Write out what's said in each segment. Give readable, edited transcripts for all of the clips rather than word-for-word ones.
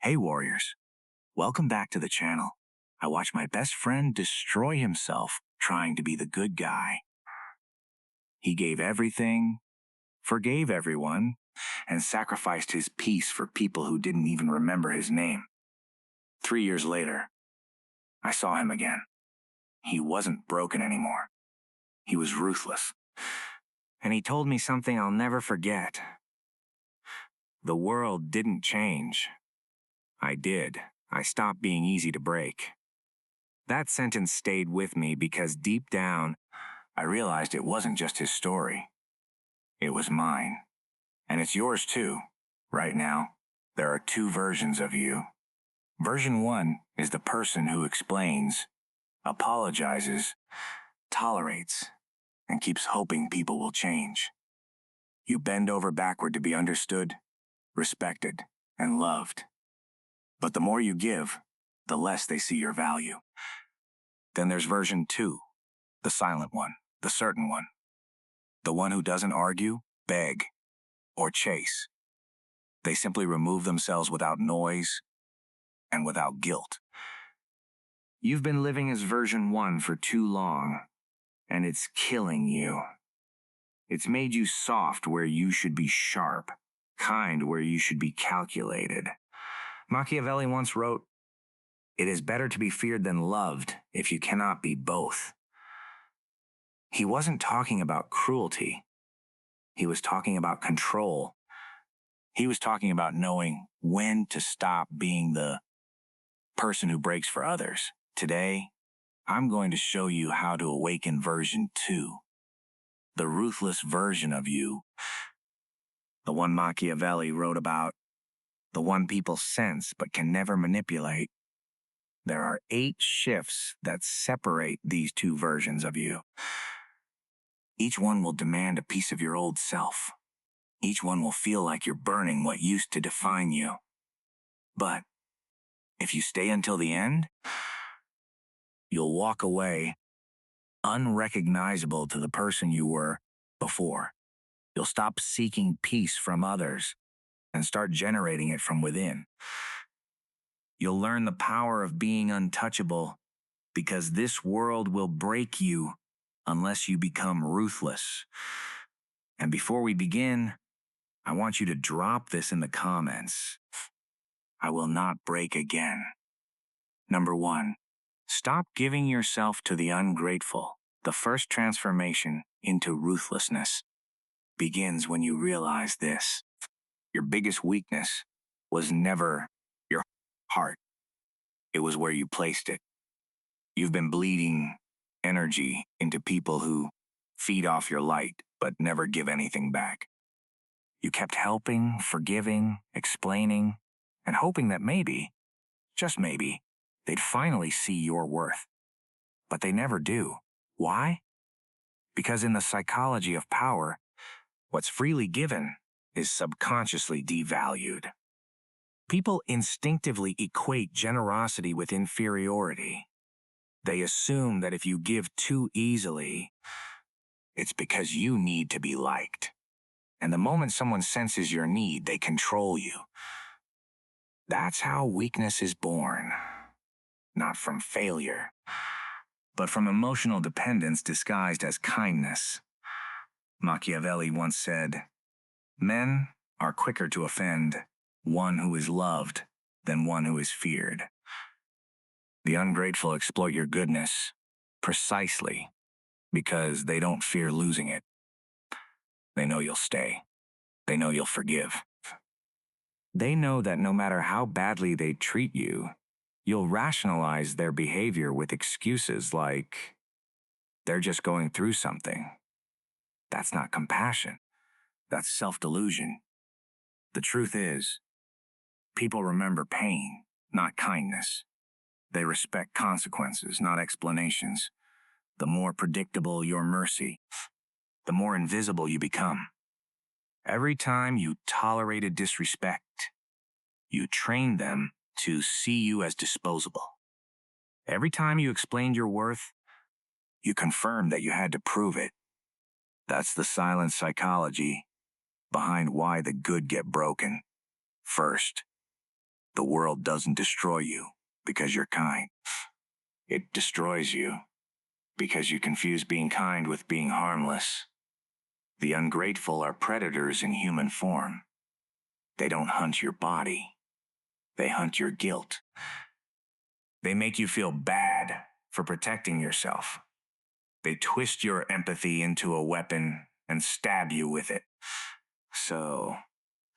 Hey warriors, welcome back to the channel. I watched my best friend destroy himself trying to be the good guy. He gave everything, forgave everyone, and sacrificed his peace for people who didn't even remember his name. 3 years later, I saw him again. He wasn't broken anymore. He was ruthless. And he told me something I'll never forget. The world didn't change. I did. I stopped being easy to break. That sentence stayed with me because deep down, I realized it wasn't just his story. It was mine. And it's yours too. Right now, there are two versions of you. Version 1 is the person who explains, apologizes, tolerates, and keeps hoping people will change. You bend over backward to be understood, respected, and loved. But the more you give, the less they see your value. Then there's version 2, the silent one, the certain one. The one who doesn't argue, beg, or chase. They simply remove themselves without noise and without guilt. You've been living as version 1 for too long, and it's killing you. It's made you soft where you should be sharp, kind where you should be calculated. Machiavelli once wrote, "It is better to be feared than loved if you cannot be both." He wasn't talking about cruelty. He was talking about control. He was talking about knowing when to stop being the person who breaks for others. Today, I'm going to show you how to awaken version 2, the ruthless version of you, the one Machiavelli wrote about, the one people sense but can never manipulate. There are 8 shifts that separate these two versions of you. Each one will demand a piece of your old self. Each one will feel like you're burning what used to define you. But if you stay until the end, you'll walk away unrecognizable to the person you were before. You'll stop seeking peace from others and start generating it from within. You'll learn the power of being untouchable because this world will break you unless you become ruthless. And before we begin, I want you to drop this in the comments. I will not break again. Number 1, stop giving yourself to the ungrateful. The first transformation into ruthlessness begins when you realize this. Your biggest weakness was never your heart. It was where you placed it. You've been bleeding energy into people who feed off your light but never give anything back. You kept helping, forgiving, explaining, and hoping that maybe, just maybe, they'd finally see your worth. But they never do. Why? Because in the psychology of power, what's freely given is subconsciously devalued. People instinctively equate generosity with inferiority. They assume that if you give too easily, it's because you need to be liked. And the moment someone senses your need, they control you. That's how weakness is born. Not from failure, but from emotional dependence disguised as kindness. Machiavelli once said, "Men are quicker to offend one who is loved than one who is feared." The ungrateful exploit your goodness precisely because they don't fear losing it. They know you'll stay. They know you'll forgive. They know that no matter how badly they treat you, you'll rationalize their behavior with excuses like, they're just going through something. That's not compassion. That's self-delusion. The truth is, people remember pain, not kindness. They respect consequences, not explanations. The more predictable your mercy, the more invisible you become. Every time you tolerated disrespect, you trained them to see you as disposable. Every time you explained your worth, you confirmed that you had to prove it. That's the silent psychology behind why the good get broken first. The world doesn't destroy you because you're kind. It destroys you because you confuse being kind with being harmless. The ungrateful are predators in human form. They don't hunt your body. They hunt your guilt. They make you feel bad for protecting yourself. They twist your empathy into a weapon and stab you with it. So,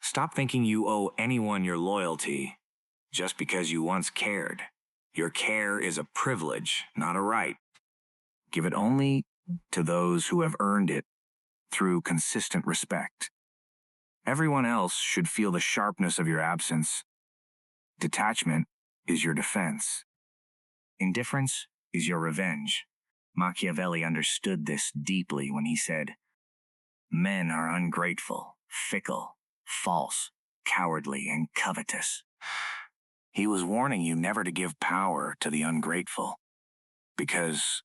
stop thinking you owe anyone your loyalty just because you once cared. Your care is a privilege, not a right. Give it only to those who have earned it through consistent respect. Everyone else should feel the sharpness of your absence. Detachment is your defense. Indifference is your revenge. Machiavelli understood this deeply when he said, "Men are ungrateful, fickle, false, cowardly, and covetous." He was warning you never to give power to the ungrateful, because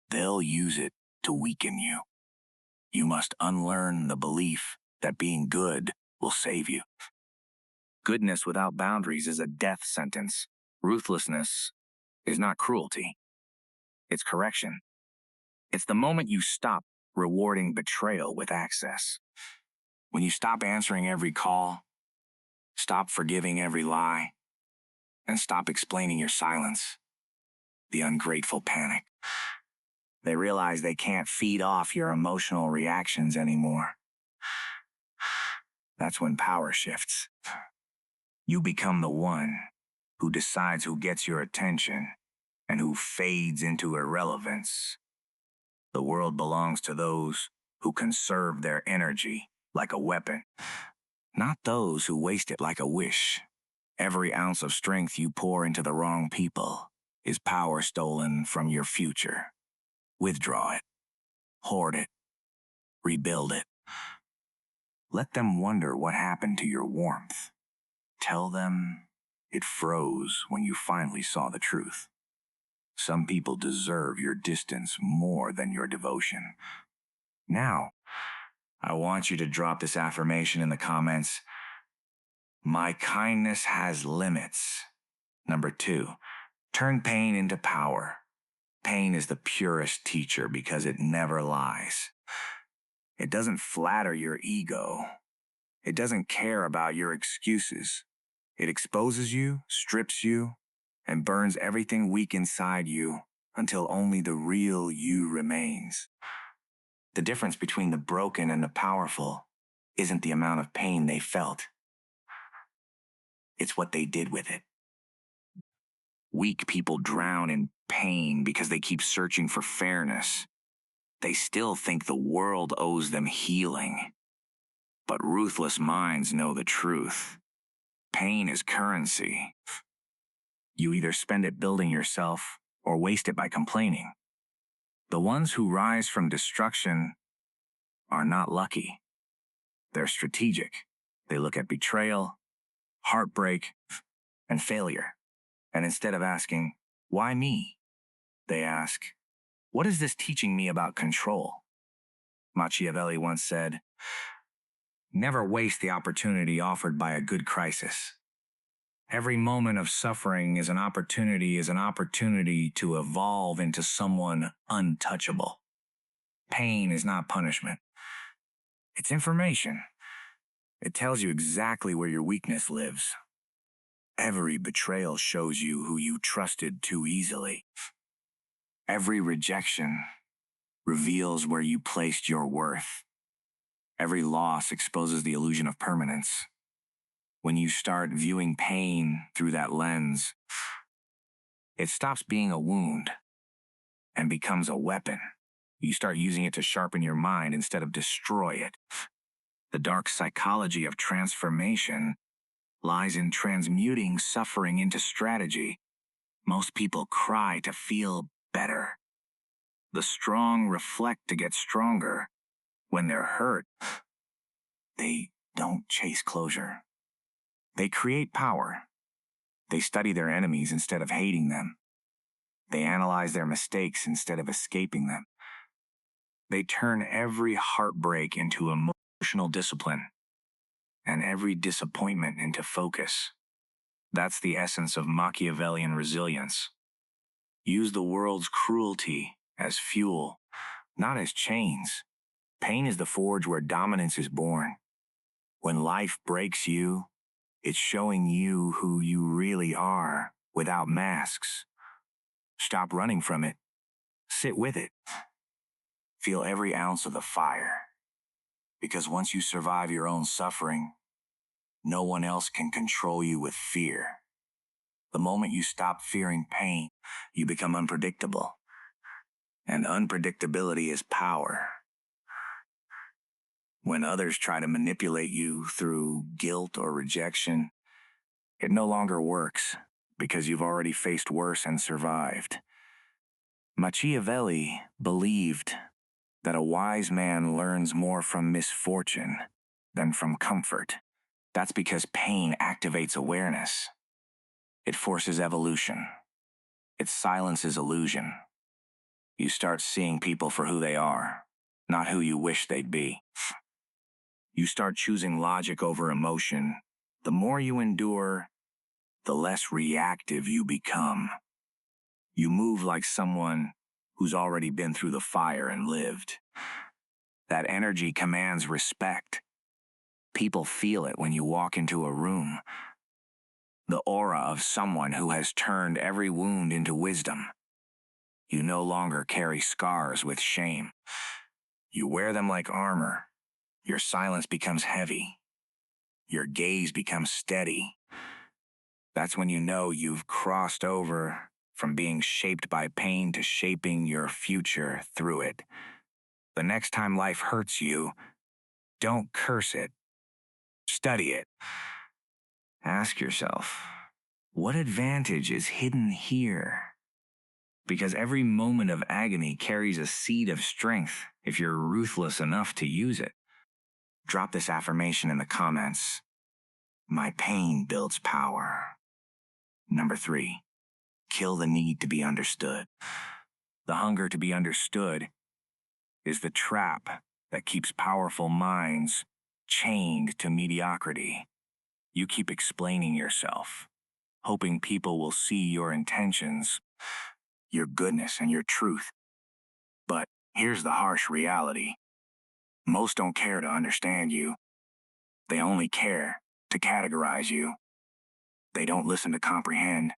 they'll use it to weaken you. You must unlearn the belief that being good will save you. Goodness without boundaries is a death sentence. Ruthlessness is not cruelty. It's correction. It's the moment you stop rewarding betrayal with access. When you stop answering every call, stop forgiving every lie, and stop explaining your silence. The ungrateful panic. They realize they can't feed off your emotional reactions anymore. That's when power shifts. You become the one who decides who gets your attention and who fades into irrelevance. The world belongs to those who conserve their energy like a weapon, not those who waste it like a wish. Every ounce of strength you pour into the wrong people is power stolen from your future. Withdraw it, hoard it, rebuild it. Let them wonder what happened to your warmth. Tell them it froze when you finally saw the truth. Some people deserve your distance more than your devotion. Now, I want you to drop this affirmation in the comments. My kindness has limits. Number 2, turn pain into power. Pain is the purest teacher because it never lies. It doesn't flatter your ego. It doesn't care about your excuses. It exposes you, strips you, and burns everything weak inside you until only the real you remains. The difference between the broken and the powerful isn't the amount of pain they felt. It's what they did with it. Weak people drown in pain because they keep searching for fairness. They still think the world owes them healing. But ruthless minds know the truth. Pain is currency. You either spend it building yourself or waste it by complaining. The ones who rise from destruction are not lucky. They're strategic. They look at betrayal, heartbreak, and failure. And instead of asking, "Why me?" they ask, "What is this teaching me about control?" Machiavelli once said, "Never waste the opportunity offered by a good crisis." Every moment of suffering is an opportunity to evolve into someone untouchable. Pain is not punishment. It's information. It tells you exactly where your weakness lives. Every betrayal shows you who you trusted too easily. Every rejection reveals where you placed your worth. Every loss exposes the illusion of permanence. When you start viewing pain through that lens, it stops being a wound and becomes a weapon. You start using it to sharpen your mind instead of destroy it. The dark psychology of transformation lies in transmuting suffering into strategy. Most people cry to feel better. The strong reflect to get stronger. When they're hurt, they don't chase closure. They create power. They study their enemies instead of hating them. They analyze their mistakes instead of escaping them. They turn every heartbreak into emotional discipline and every disappointment into focus. That's the essence of Machiavellian resilience. Use the world's cruelty as fuel, not as chains. Pain is the forge where dominance is born. When life breaks you, it's showing you who you really are without masks. Stop running from it. Sit with it. Feel every ounce of the fire. Because once you survive your own suffering, no one else can control you with fear. The moment you stop fearing pain, you become unpredictable. And unpredictability is power. When others try to manipulate you through guilt or rejection, it no longer works because you've already faced worse and survived. Machiavelli believed that a wise man learns more from misfortune than from comfort. That's because pain activates awareness. It forces evolution. It silences illusion. You start seeing people for who they are, not who you wish they'd be. You start choosing logic over emotion. The more you endure, the less reactive you become. You move like someone who's already been through the fire and lived. That energy commands respect. People feel it when you walk into a room. The aura of someone who has turned every wound into wisdom. You no longer carry scars with shame. You wear them like armor. Your silence becomes heavy. Your gaze becomes steady. That's when you know you've crossed over from being shaped by pain to shaping your future through it. The next time life hurts you, don't curse it. Study it. Ask yourself, what advantage is hidden here? Because every moment of agony carries a seed of strength if you're ruthless enough to use it. Drop this affirmation in the comments. My pain builds power. Number 3, kill the need to be understood. The hunger to be understood is the trap that keeps powerful minds chained to mediocrity. You keep explaining yourself, hoping people will see your intentions, your goodness, and your truth. But here's the harsh reality. Most don't care to understand you. They only care to categorize you. They don't listen to comprehend.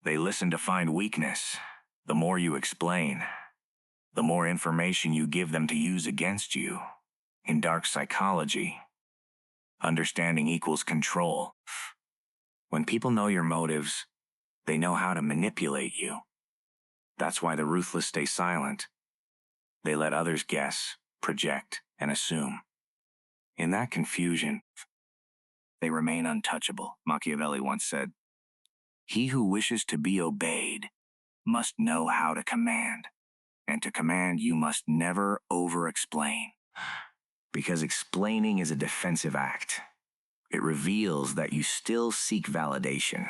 They listen to find weakness. The more you explain, the more information you give them to use against you. In dark psychology, understanding equals control. When people know your motives, they know how to manipulate you. That's why the ruthless stay silent. They let others guess, project, and assume. In that confusion, they remain untouchable. Machiavelli once said, "He who wishes to be obeyed must know how to command. And to command, you must never over-explain. Because explaining is a defensive act. It reveals that you still seek validation.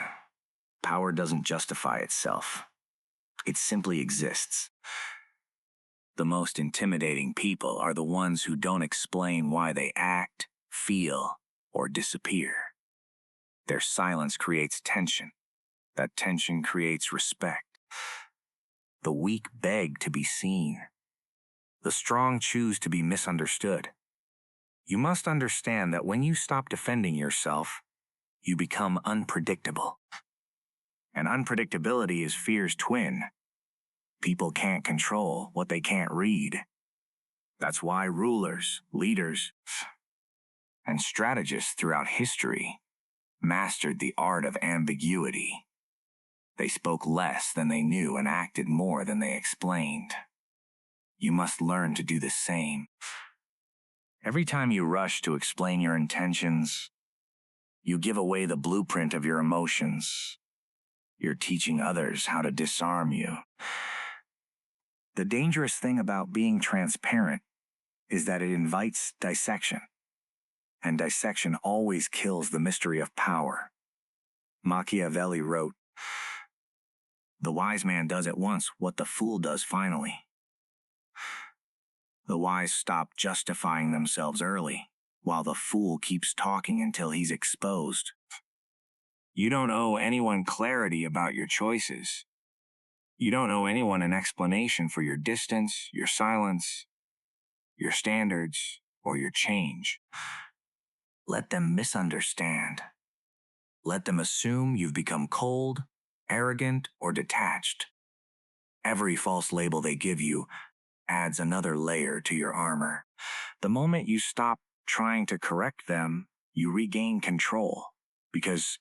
Power doesn't justify itself. It simply exists. The most intimidating people are the ones who don't explain why they act, feel, or disappear. Their silence creates tension. That tension creates respect. The weak beg to be seen. The strong choose to be misunderstood. You must understand that when you stop defending yourself, you become unpredictable. And unpredictability is fear's twin. People can't control what they can't read. That's why rulers, leaders, and strategists throughout history mastered the art of ambiguity. They spoke less than they knew and acted more than they explained. You must learn to do the same. Every time you rush to explain your intentions, you give away the blueprint of your emotions. You're teaching others how to disarm you. The dangerous thing about being transparent is that it invites dissection. And dissection always kills the mystery of power. Machiavelli wrote, "The wise man does at once what the fool does finally." The wise stop justifying themselves early, while the fool keeps talking until he's exposed. You don't owe anyone clarity about your choices. You don't owe anyone an explanation for your distance, your silence, your standards, or your change. Let them misunderstand. Let them assume you've become cold, arrogant, or detached. Every false label they give you adds another layer to your armor. The moment you stop trying to correct them, you regain control. Because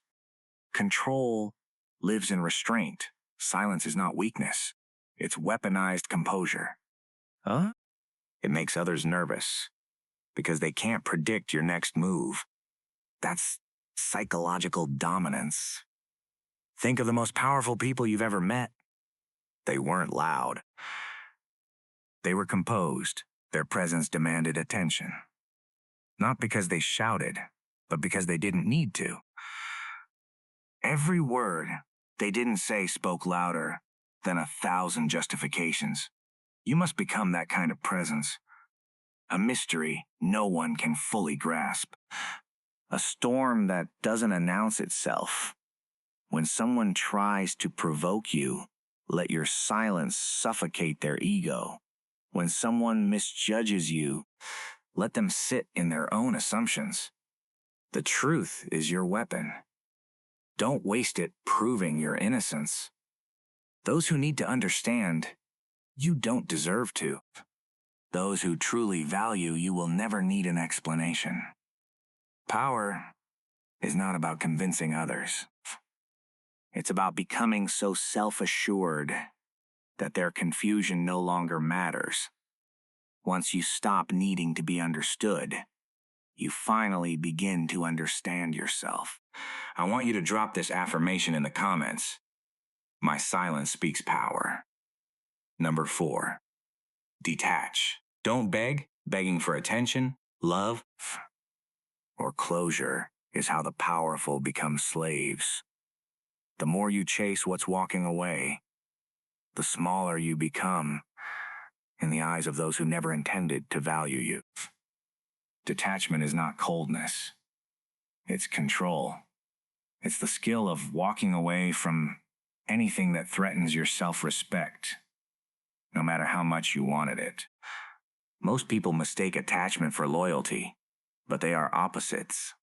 control lives in restraint. Silence is not weakness. It's weaponized composure. Huh? It makes others nervous because they can't predict your next move. That's psychological dominance. Think of the most powerful people you've ever met. They weren't loud. They were composed. Their presence demanded attention. Not because they shouted, but because they didn't need to. Every word they didn't say spoke louder than 1,000 justifications. You must become that kind of presence. A mystery no one can fully grasp. A storm that doesn't announce itself. When someone tries to provoke you, let your silence suffocate their ego. When someone misjudges you, let them sit in their own assumptions. The truth is your weapon. Don't waste it proving your innocence. Those who need to understand, you don't deserve to. Those who truly value you will never need an explanation. Power is not about convincing others. It's about becoming so self-assured that their confusion no longer matters. Once you stop needing to be understood, you finally begin to understand yourself. I want you to drop this affirmation in the comments. My silence speaks power. Number 4, detach. Don't beg. Begging for attention, love, or closure is how the powerful become slaves. The more you chase what's walking away, the smaller you become in the eyes of those who never intended to value you. Detachment is not coldness. It's control. It's the skill of walking away from anything that threatens your self-respect, no matter how much you wanted it. Most people mistake attachment for loyalty, but they are opposites.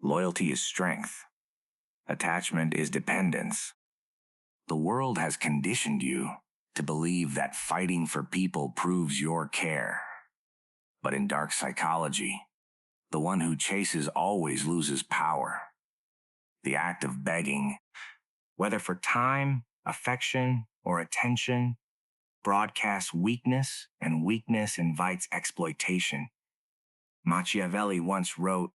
Loyalty is strength. Attachment is dependence. The world has conditioned you to believe that fighting for people proves your care. But in dark psychology, the one who chases always loses power. The act of begging, whether for time, affection, or attention, broadcasts weakness, and weakness invites exploitation. Machiavelli once wrote,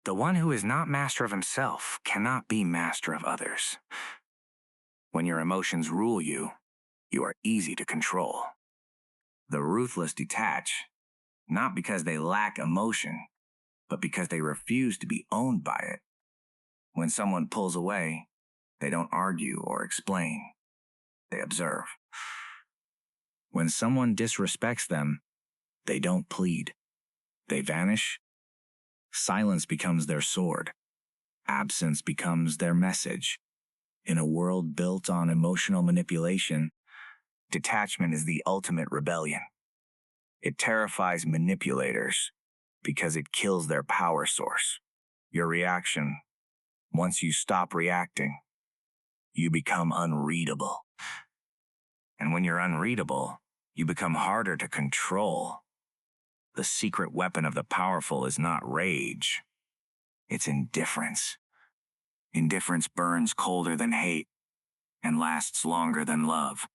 "The one who is not master of himself cannot be master of others." When your emotions rule you, you are easy to control. The ruthless detach, not because they lack emotion, but because they refuse to be owned by it. When someone pulls away, they don't argue or explain. They observe. When someone disrespects them, they don't plead. They vanish. Silence becomes their sword. Absence becomes their message. In a world built on emotional manipulation, detachment is the ultimate rebellion. It terrifies manipulators because it kills their power source. Your reaction, once you stop reacting, you become unreadable. And when you're unreadable, you become harder to control. The secret weapon of the powerful is not rage. It's indifference. Indifference burns colder than hate and lasts longer than love.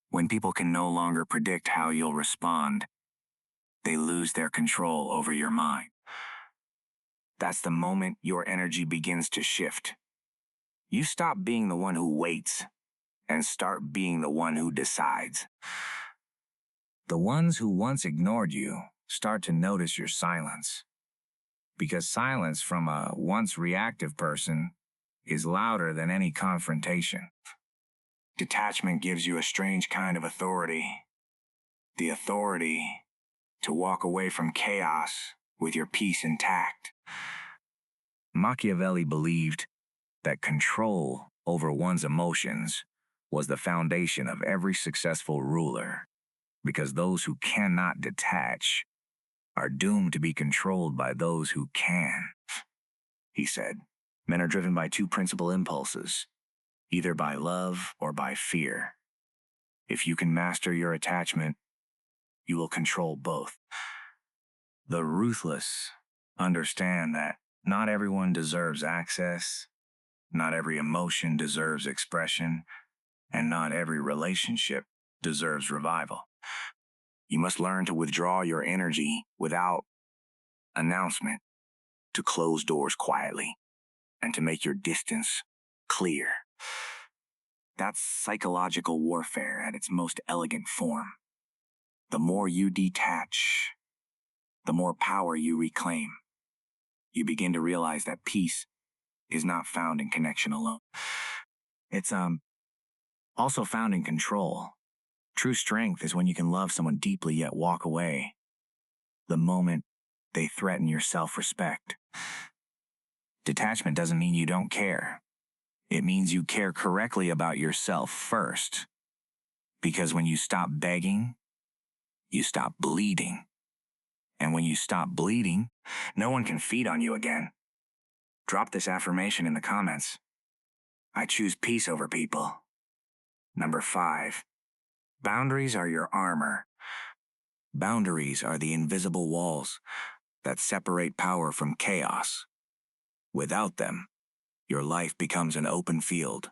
When people can no longer predict how you'll respond, they lose their control over your mind. That's the moment your energy begins to shift. You stop being the one who waits and start being the one who decides. The ones who once ignored you start to notice your silence. Because silence from a once reactive person is louder than any confrontation. Detachment gives you a strange kind of authority. The authority to walk away from chaos with your peace intact. Machiavelli believed that control over one's emotions was the foundation of every successful ruler, because those who cannot detach are doomed to be controlled by those who can. He said, men are driven by two principal impulses, either by love or by fear. If you can master your attachment, you will control both. The ruthless understand that not everyone deserves access, not every emotion deserves expression, and not every relationship deserves revival. You must learn to withdraw your energy without announcement, to close doors quietly, and to make your distance clear. That's psychological warfare at its most elegant form. The more you detach, the more power you reclaim. You begin to realize that peace is not found in connection alone. It's also found in control. True strength is when you can love someone deeply yet walk away the moment they threaten your self-respect. Detachment doesn't mean you don't care. It means you care correctly about yourself first. Because when you stop begging, you stop bleeding. And when you stop bleeding, no one can feed on you again. Drop this affirmation in the comments. I choose peace over people. Number 5. Boundaries are your armor. Boundaries are the invisible walls that separate power from chaos. Without them, your life becomes an open field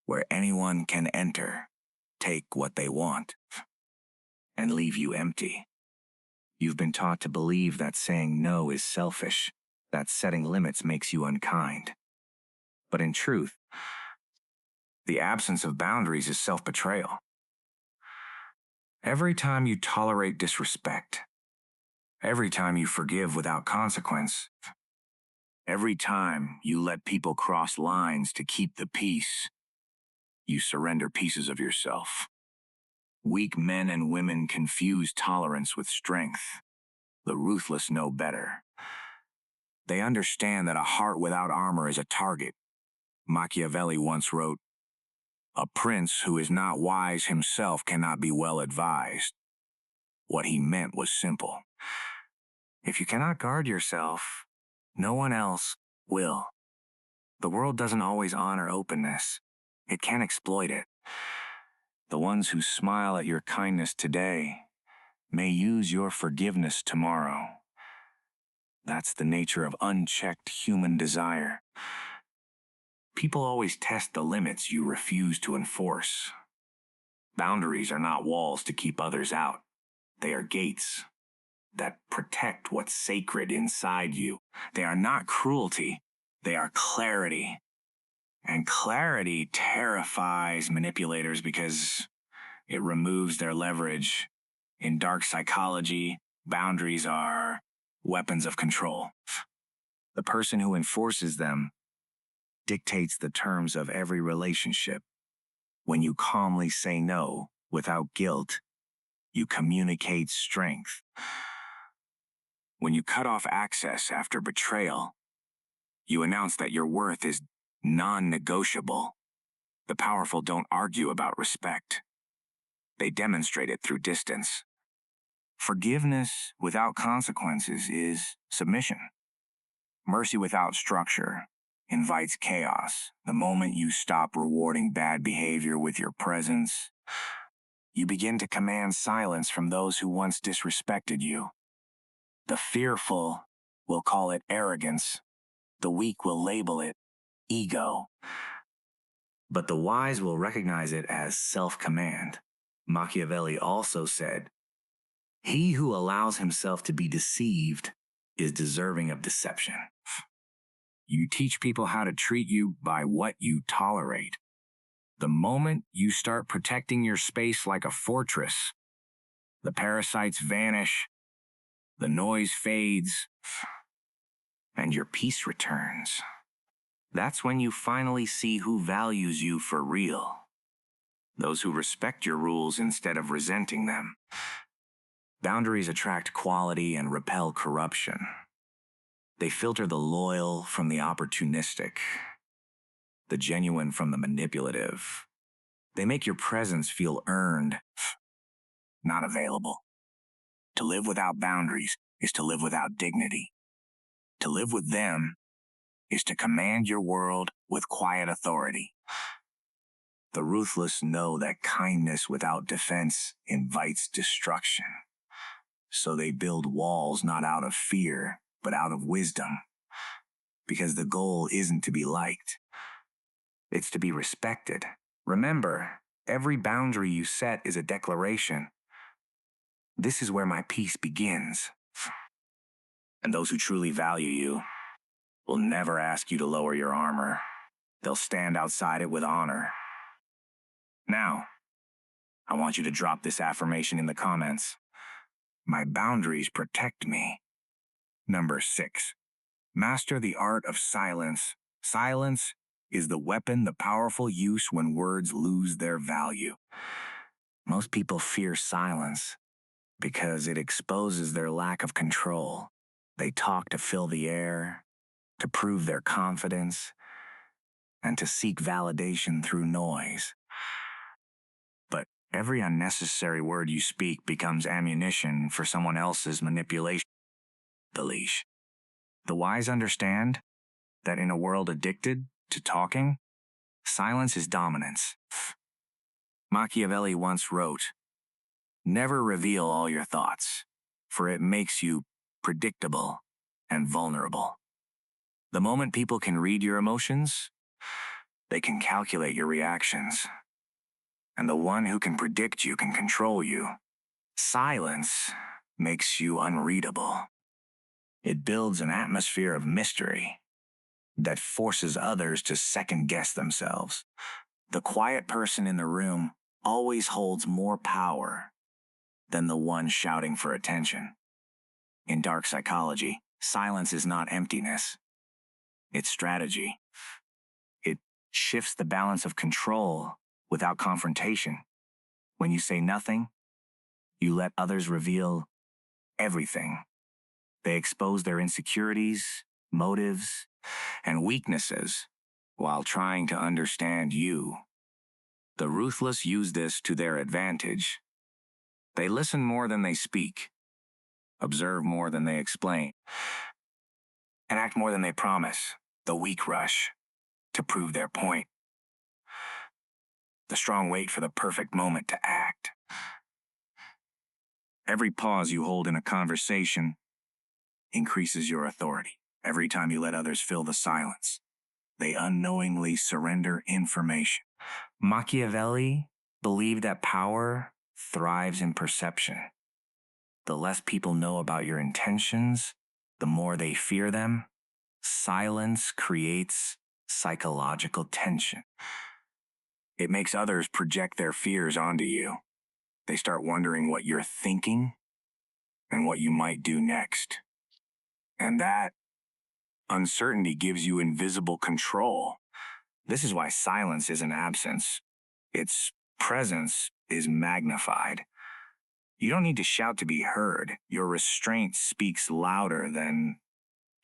where anyone can enter, take what they want, and leave you empty. You've been taught to believe that saying no is selfish, that setting limits makes you unkind. But in truth, the absence of boundaries is self-betrayal. Every time you tolerate disrespect, every time you forgive without consequence, every time you let people cross lines to keep the peace, you surrender pieces of yourself. Weak men and women confuse tolerance with strength. The ruthless know better. They understand that a heart without armor is a target. Machiavelli once wrote, "A prince who is not wise himself cannot be well advised." What he meant was simple. If you cannot guard yourself, no one else will. The world doesn't always honor openness. It can exploit it. The ones who smile at your kindness today may use your forgiveness tomorrow. That's the nature of unchecked human desire. People always test the limits you refuse to enforce. Boundaries are not walls to keep others out. They are gates that protect what's sacred inside you. They are not cruelty. They are clarity. And clarity terrifies manipulators because it removes their leverage. In dark psychology, boundaries are weapons of control. The person who enforces them dictates the terms of every relationship. When you calmly say no without guilt, you communicate strength. When you cut off access after betrayal, you announce that your worth is non-negotiable. The powerful don't argue about respect. They demonstrate it through distance. Forgiveness without consequences is submission. Mercy without structure invites chaos. The moment you stop rewarding bad behavior with your presence, you begin to command silence from those who once disrespected you. The fearful will call it arrogance. The weak will label it ego. But the wise will recognize it as self-command. Machiavelli also said, "He who allows himself to be deceived is deserving of deception." You teach people how to treat you by what you tolerate. The moment you start protecting your space like a fortress, the parasites vanish, the noise fades, and your peace returns. That's when you finally see who values you for real. Those who respect your rules instead of resenting them. Boundaries attract quality and repel corruption. They filter the loyal from the opportunistic, the genuine from the manipulative. They make your presence feel earned, not available. To live without boundaries is to live without dignity. To live with them is to command your world with quiet authority. The ruthless know that kindness without defense invites destruction. So they build walls not out of fear, but out of wisdom. Because the goal isn't to be liked, it's to be respected. Remember, every boundary you set is a declaration. This is where my peace begins. And those who truly value you will never ask you to lower your armor. They'll stand outside it with honor. Now, I want you to drop this affirmation in the comments. My boundaries protect me. Number 6. Master the art of silence. Silence is the weapon the powerful use when words lose their value. Most people fear silence because it exposes their lack of control. They talk to fill the air, to prove their confidence, and to seek validation through noise. But every unnecessary word you speak becomes ammunition for someone else's manipulation. The leash. The wise understand that in a world addicted to talking, silence is dominance. Machiavelli once wrote, "Never reveal all your thoughts, for it makes you predictable and vulnerable." The moment people can read your emotions, they can calculate your reactions. And the one who can predict you can control you. Silence makes you unreadable. It builds an atmosphere of mystery that forces others to second-guess themselves. The quiet person in the room always holds more power than the one shouting for attention. In dark psychology, silence is not emptiness. It's strategy. It shifts the balance of control without confrontation. When you say nothing, you let others reveal everything. They expose their insecurities, motives, and weaknesses while trying to understand you. The ruthless use this to their advantage. They listen more than they speak, observe more than they explain, and act more than they promise. The weak rush to prove their point. The strong wait for the perfect moment to act. Every pause you hold in a conversation increases your authority. Every time you let others fill the silence, they unknowingly surrender information. Machiavelli believed that power thrives in perception. The less people know about your intentions, the more they fear them. Silence creates psychological tension. It makes others project their fears onto you. They start wondering what you're thinking and what you might do next. And that uncertainty gives you invisible control. This is why silence isn't absence. Its presence is magnified. You don't need to shout to be heard. Your restraint speaks louder than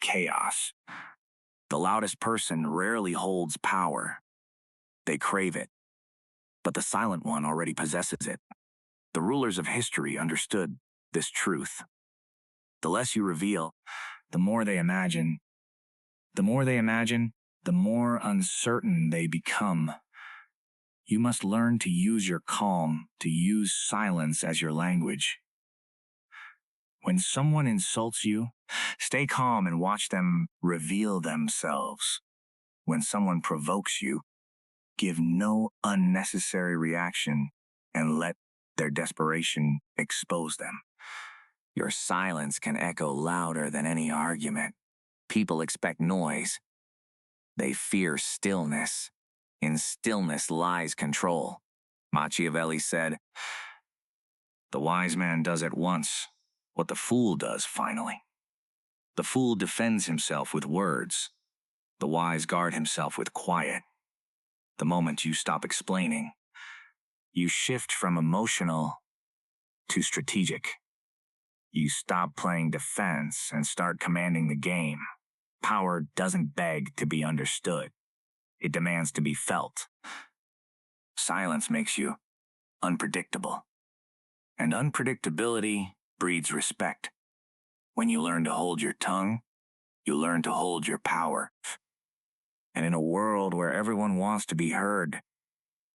chaos. The loudest person rarely holds power. They crave it. But the silent one already possesses it. The rulers of history understood this truth. The less you reveal, the more they imagine. The more they imagine, the more uncertain they become. You must learn to use your calm, to use silence as your language. When someone insults you, stay calm and watch them reveal themselves. When someone provokes you, give no unnecessary reaction and let their desperation expose them. Your silence can echo louder than any argument. People expect noise. They fear stillness. In stillness lies control. Machiavelli said, "The wise man does at once what the fool does finally." The fool defends himself with words. The wise guard himself with quiet. The moment you stop explaining, you shift from emotional to strategic. You stop playing defense and start commanding the game. Power doesn't beg to be understood. It demands to be felt. Silence makes you unpredictable. And unpredictability breeds respect. When you learn to hold your tongue, you learn to hold your power. And in a world where everyone wants to be heard,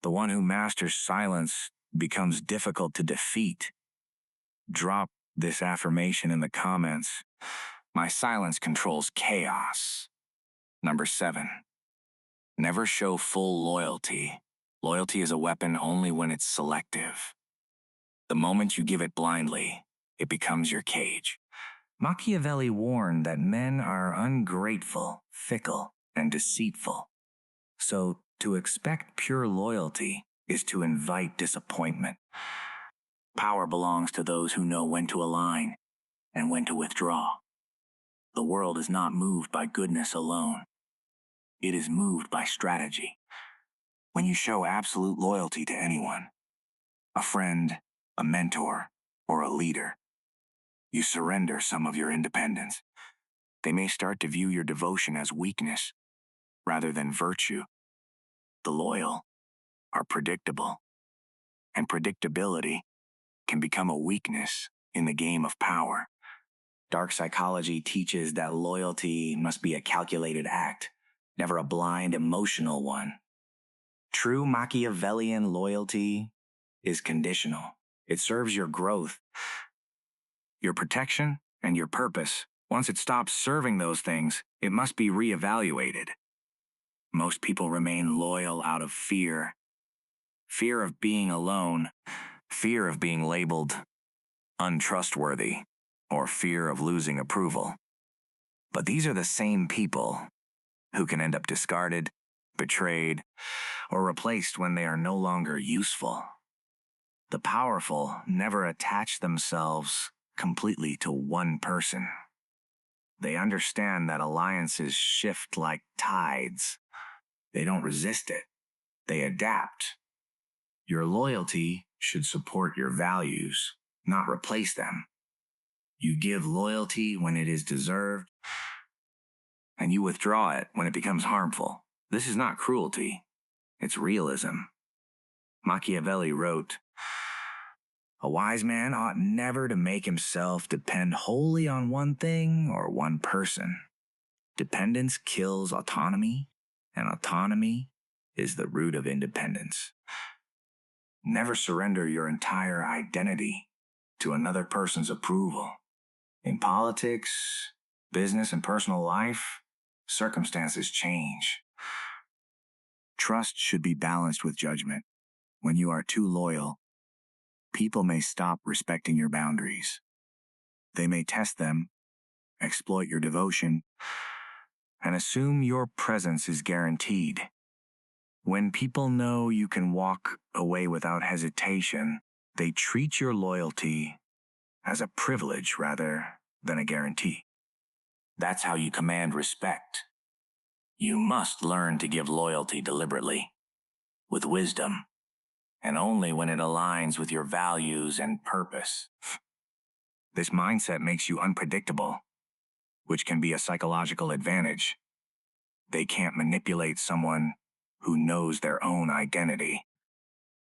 the one who masters silence becomes difficult to defeat. Drop this affirmation in the comments. My silence controls chaos. Number 7. Never show full loyalty. Loyalty is a weapon only when it's selective. The moment you give it blindly, it becomes your cage. Machiavelli warned that men are ungrateful, fickle, and deceitful. So, to expect pure loyalty is to invite disappointment. Power belongs to those who know when to align and when to withdraw. The world is not moved by goodness alone. It is moved by strategy. When you show absolute loyalty to anyone, a friend, a mentor, or a leader, you surrender some of your independence. They may start to view your devotion as weakness rather than virtue. The loyal are predictable, and predictability can become a weakness in the game of power. Dark psychology teaches that loyalty must be a calculated act, never a blind, emotional one. True Machiavellian loyalty is conditional. It serves your growth, your protection, and your purpose. Once it stops serving those things, it must be reevaluated. Most people remain loyal out of fear. Fear of being alone, fear of being labeled untrustworthy, or fear of losing approval. But these are the same people who can end up discarded, betrayed, or replaced when they are no longer useful. The powerful never attach themselves completely to one person. They understand that alliances shift like tides. They don't resist it. They adapt. Your loyalty should support your values, not replace them. You give loyalty when it is deserved, and you withdraw it when it becomes harmful. This is not cruelty. It's realism. Machiavelli wrote, "A wise man ought never to make himself depend wholly on one thing or one person. Dependence kills autonomy, and autonomy is the root of independence." Never surrender your entire identity to another person's approval. In politics, business, and personal life, circumstances change. Trust should be balanced with judgment. When you are too loyal, people may stop respecting your boundaries. They may test them, exploit your devotion, and assume your presence is guaranteed. When people know you can walk away without hesitation, they treat your loyalty as a privilege rather than a guarantee. That's how you command respect. You must learn to give loyalty deliberately, with wisdom, and only when it aligns with your values and purpose. This mindset makes you unpredictable, which can be a psychological advantage. They can't manipulate someone who knows their own identity.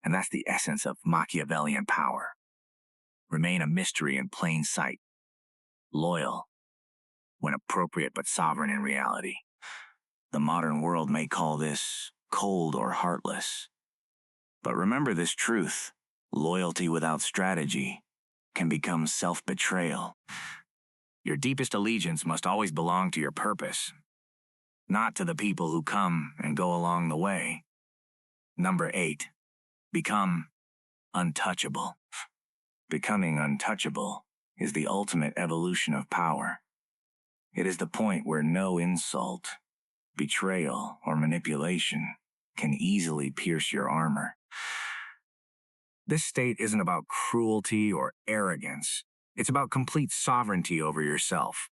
And that's the essence of Machiavellian power. Remain a mystery in plain sight. Loyal, when appropriate but sovereign in reality. The modern world may call this cold or heartless. But remember this truth: loyalty without strategy can become self-betrayal. Your deepest allegiance must always belong to your purpose, not to the people who come and go along the way. Number 8, become untouchable. Becoming untouchable is the ultimate evolution of power. It is the point where no insult, betrayal, or manipulation can easily pierce your armor. This state isn't about cruelty or arrogance. It's about complete sovereignty over yourself.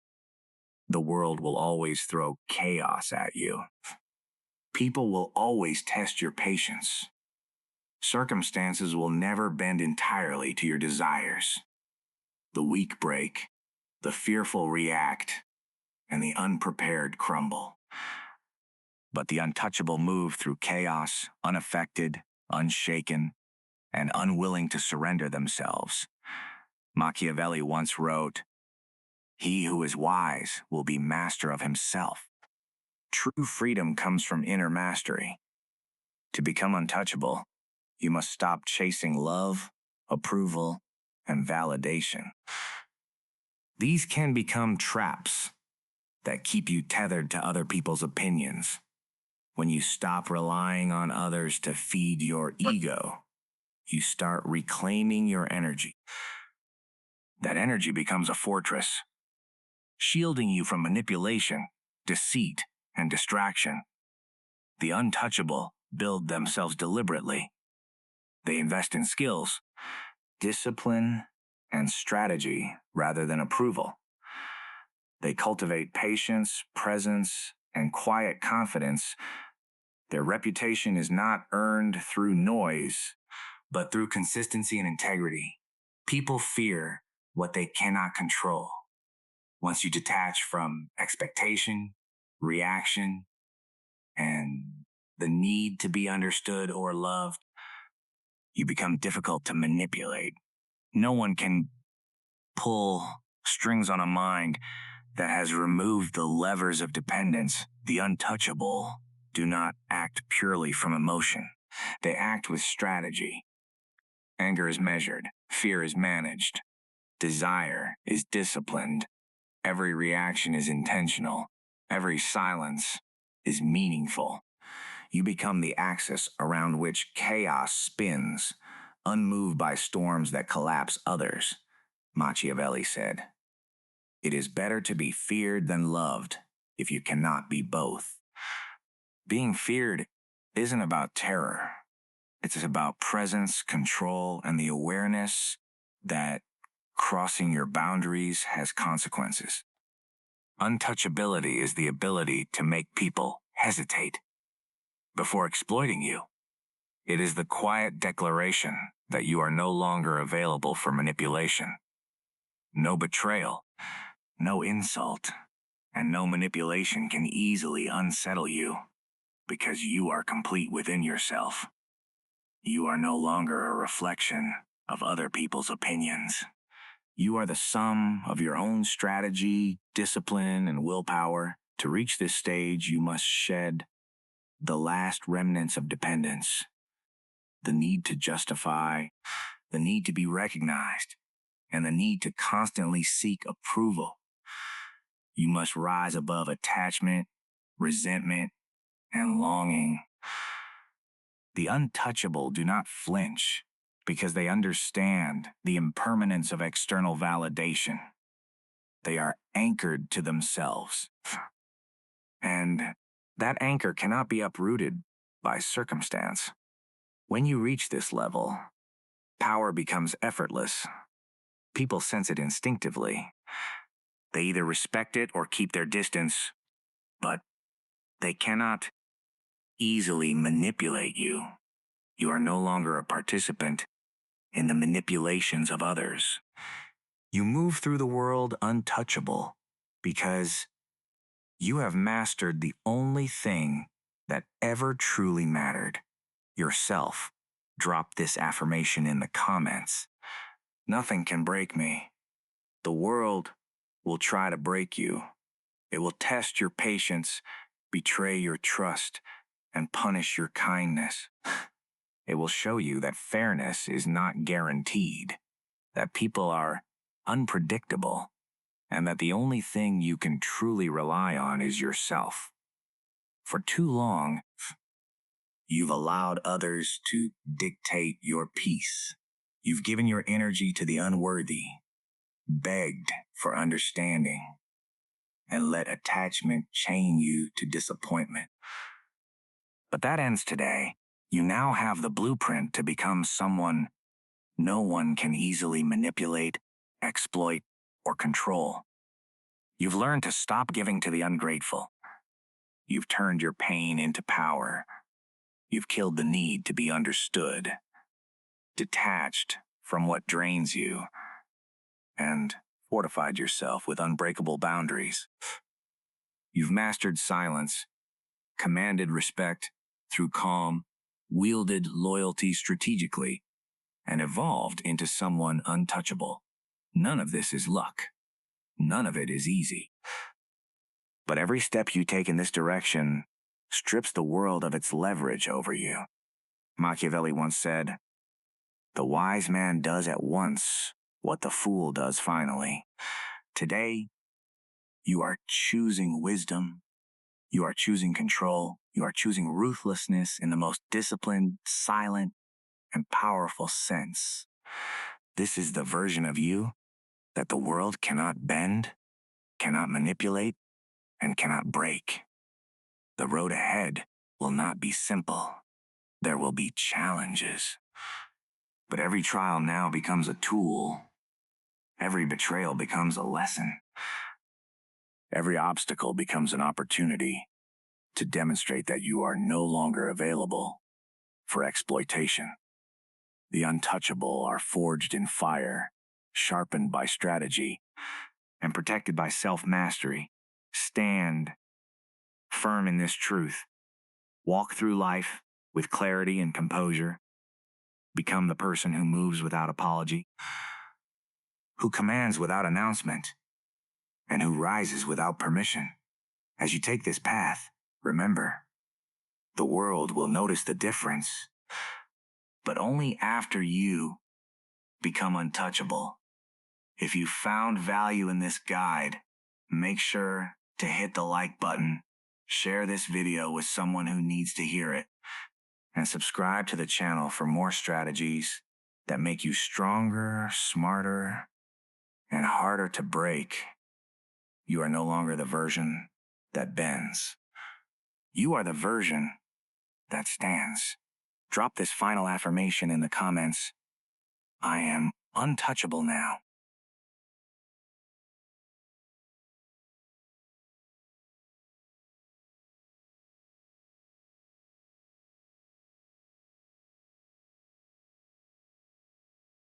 The world will always throw chaos at you. People will always test your patience. Circumstances will never bend entirely to your desires. The weak break, the fearful react, and the unprepared crumble. But the untouchable move through chaos, unaffected, unshaken, and unwilling to surrender themselves. Machiavelli once wrote, "He who is wise will be master of himself." True freedom comes from inner mastery. To become untouchable, you must stop chasing love, approval, and validation. These can become traps that keep you tethered to other people's opinions. When you stop relying on others to feed your ego, you start reclaiming your energy. That energy becomes a fortress, shielding you from manipulation, deceit, and distraction. The untouchable build themselves deliberately. They invest in skills, discipline, and strategy rather than approval. They cultivate patience, presence, and quiet confidence. Their reputation is not earned through noise, but through consistency and integrity. People fear what they cannot control. Once you detach from expectation, reaction, and the need to be understood or loved, you become difficult to manipulate. No one can pull strings on a mind that has removed the levers of dependence. The untouchable do not act purely from emotion. They act with strategy. Anger is measured. Fear is managed. Desire is disciplined. Every reaction is intentional. Every silence is meaningful. You become the axis around which chaos spins, unmoved by storms that collapse others. Machiavelli said, "It is better to be feared than loved if you cannot be both." Being feared isn't about terror. It's about presence, control, and the awareness that crossing your boundaries has consequences. Untouchability is the ability to make people hesitate before exploiting you. It is the quiet declaration that you are no longer available for manipulation. No betrayal, no insult, and no manipulation can easily unsettle you because you are complete within yourself. You are no longer a reflection of other people's opinions. You are the sum of your own strategy, discipline, and willpower. To reach this stage, you must shed the last remnants of dependence, the need to justify, the need to be recognized, and the need to constantly seek approval. You must rise above attachment, resentment, and longing. The untouchable do not flinch because they understand the impermanence of external validation. They are anchored to themselves. And that anchor cannot be uprooted by circumstance. When you reach this level, power becomes effortless. People sense it instinctively. They either respect it or keep their distance, but they cannot easily manipulate you. You are no longer a participant in the manipulations of others. You move through the world untouchable because you have mastered the only thing that ever truly mattered: yourself. Drop this affirmation in the comments. Nothing can break me. The world will try to break you. It will test your patience, betray your trust, and punish your kindness. It will show you that fairness is not guaranteed, that people are unpredictable, and that the only thing you can truly rely on is yourself. For too long, you've allowed others to dictate your peace. You've given your energy to the unworthy, begged for understanding, and let attachment chain you to disappointment. But that ends today. You now have the blueprint to become someone no one can easily manipulate, exploit, or control. You've learned to stop giving to the ungrateful. You've turned your pain into power. You've killed the need to be understood, detached from what drains you, and fortified yourself with unbreakable boundaries. You've mastered silence, commanded respect through calm, wielded loyalty strategically, and evolved into someone untouchable. None of this is luck. None of it is easy. But every step you take in this direction strips the world of its leverage over you. Machiavelli once said, "The wise man does at once what the fool does finally." Today, you are choosing wisdom. You are choosing control. You are choosing ruthlessness in the most disciplined, silent, and powerful sense. This is the version of you that the world cannot bend, cannot manipulate, and cannot break. The road ahead will not be simple. There will be challenges. But every trial now becomes a tool. Every betrayal becomes a lesson. Every obstacle becomes an opportunity to demonstrate that you are no longer available for exploitation. The untouchable are forged in fire, sharpened by strategy, and protected by self-mastery. Stand firm in this truth. Walk through life with clarity and composure. Become the person who moves without apology, who commands without announcement, and who rises without permission. As you take this path, remember, the world will notice the difference, but only after you become untouchable. If you found value in this guide, make sure to hit the like button, share this video with someone who needs to hear it, and subscribe to the channel for more strategies that make you stronger, smarter, and harder to break. You are no longer the version that bends. You are the version that stands. Drop this final affirmation in the comments. I am untouchable now.